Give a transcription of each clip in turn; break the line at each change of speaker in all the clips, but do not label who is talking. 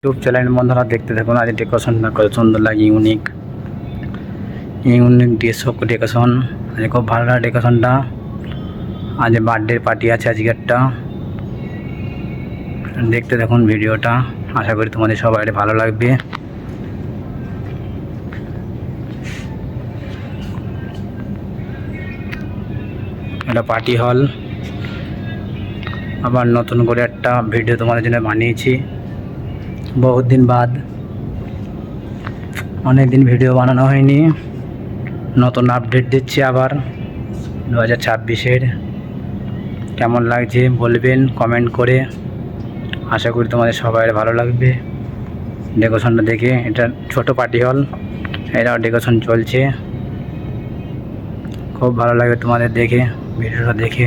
YouTube channel বন্ধুরা দেখতে থাকুন। আজ ডেকোরেশনটা কত সুন্দর লাগে, ইউনিক ডেকোরেশন। আজ খুব ভালো লাগে ডেকোরেশনটা। আজ বার্থডে পার্টি আছে আজকেরটা। দেখতে দেখুন ভিডিওটা, আশা করি তোমাদের সবাই ভালো লাগবে। এটা পার্টি হল। আবার নতুন করে একটা ভিডিও তোমাদের জন্য বানিয়েছি বহুত দিন বাদ। অনেক দিন ভিডিও বানানো হয়নি, নতুন আপডেট দিচ্ছি আবার 2026-এর। কেমন লাগছে বলবেন কমেন্ট করে। আশা করি তোমাদের সবাই ভালো লাগবে ডেকোরেশনটা দেখে। এটা ছোট পার্টি হল, এটাও ডেকোরেশন চলছে। খুব ভালো লাগে তোমাদের দেখে, ভিডিওটা দেখে।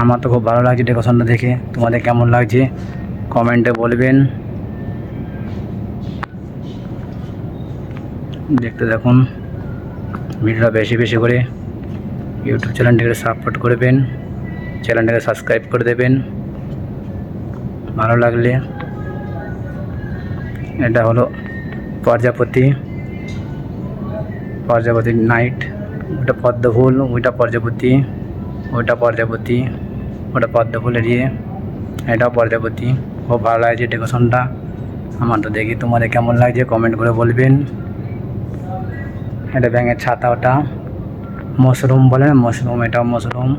আমার তো খুব ভালো লাগছে ডেকোরেশনটা দেখে। তোমাদের কেমন লাগছে কমেন্টে বলবেন। দেখতে দেখুন ভিডিওটা বেশি বেশি করে। ইউটিউব চ্যানেলটাকে সাপোর্ট করবেন, চ্যানেলটাকে সাবস্ক্রাইব করে দেবেন ভালো লাগলে। এটা হলো প্রজাপতি নাইট। ওটা পদ্ম ফুল, ওইটা প্রজাপতি, ওটা প্রজাপতি, ওটা পদ্ম ফুলের ইয়ে, এটাও প্রজাপতি। খুব ভালো লাগছে ডেকোরেশনটা আমার তো দেখি। তোমাদের কেমন লাগছে কমেন্ট করে বলবেন। এটা ব্যাঙের ছাতা, ওটা মাশরুম বলে না, মাশরুম, এটাও মাশরুম।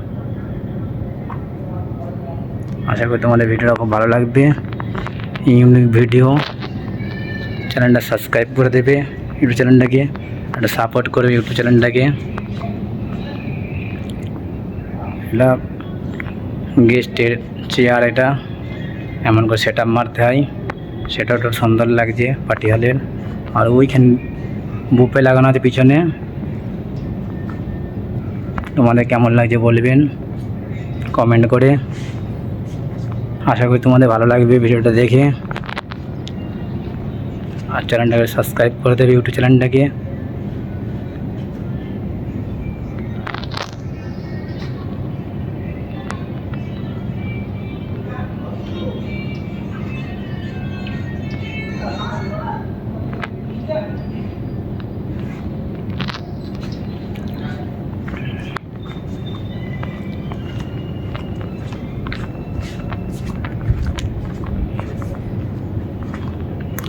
আশা করি তোমাদের ভিডিওটা খুব ভালো লাগবে, ইউনিক ভিডিও। চ্যানেলটা সাবস্ক্রাইব করে দেবে, ইউটিউব চ্যানেলটাকে একটা সাপোর্ট করবে ইউটিউব চ্যানেলটাকে। এটা গেস্টের চেয়ার, এটা এমন করে সেট আপ মারতে হয়, সেটাও একটু সুন্দর লাগছে পার্টি হলের। আর ওইখানে বুফে লাগানো আছে পিছনে। তোমাদের কেমন লাগছে বলবেন কমেন্ট করে। আশা করি তোমাদের ভালো লাগবে ভিডিওটা দেখে। আর চ্যানেলটাকে সাবস্ক্রাইব করে দেবে ইউটিউব চ্যানেলটাকে।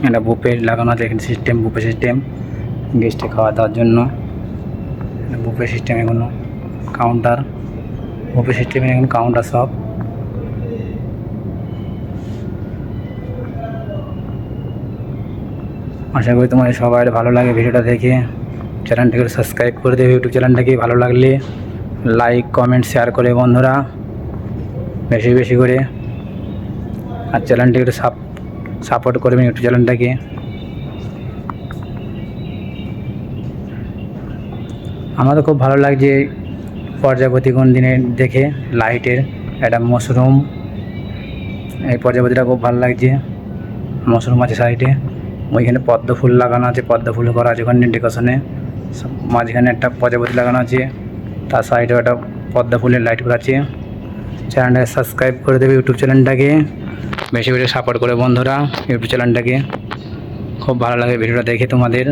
এটা বুফে লাগানো আছে এখানে সিস্টেম, বুফে সিস্টেম গেস্টে খাওয়া দাওয়ার জন্য। বুফে সিস্টেম, এগুলো কাউন্টার, বুফে সিস্টেমে এখন কাউন্টার সব। আশা করি তোমাদের সবাই ভালো লাগে ভিডিওটা দেখে। চ্যানেলটাকে সাবস্ক্রাইব করে দেবে ইউটিউব চ্যানেলটাকে। ভালো লাগলে লাইক কমেন্ট শেয়ার করে বন্ধুরা বেশি বেশি করে। আর চ্যানেলটাকে একটু সাপোর্ট করবেন ইউটিউব চ্যানেলটাকে। আমাদের খুব ভালো লাগছে প্রজাপতি কোন দিনে দেখে লাইটের। একটা মাশরুম, এই প্রজাপতিটা খুব ভালো লাগছে। মাশরুম আছে সাইডে, ওইখানে পদ্ম ফুল লাগানো আছে, পদ্ম ফুল করা আছে ওখানে ডেকোরেশনে। মাঝখানে একটা প্রজাপতি লাগানো আছে, তার সাইডেও একটা পদ্ম ফুলের লাইট করা আছে। চ্যানেলটাকে সাবস্ক্রাইব করে দেবে ইউটিউব চ্যানেলটাকে, বেশি বেশি সাপোর্ট করে বন্ধুরা ইউটিউব চ্যানেলটাকে। খুব ভালো লাগে ভিডিওটা দেখে তোমাদের।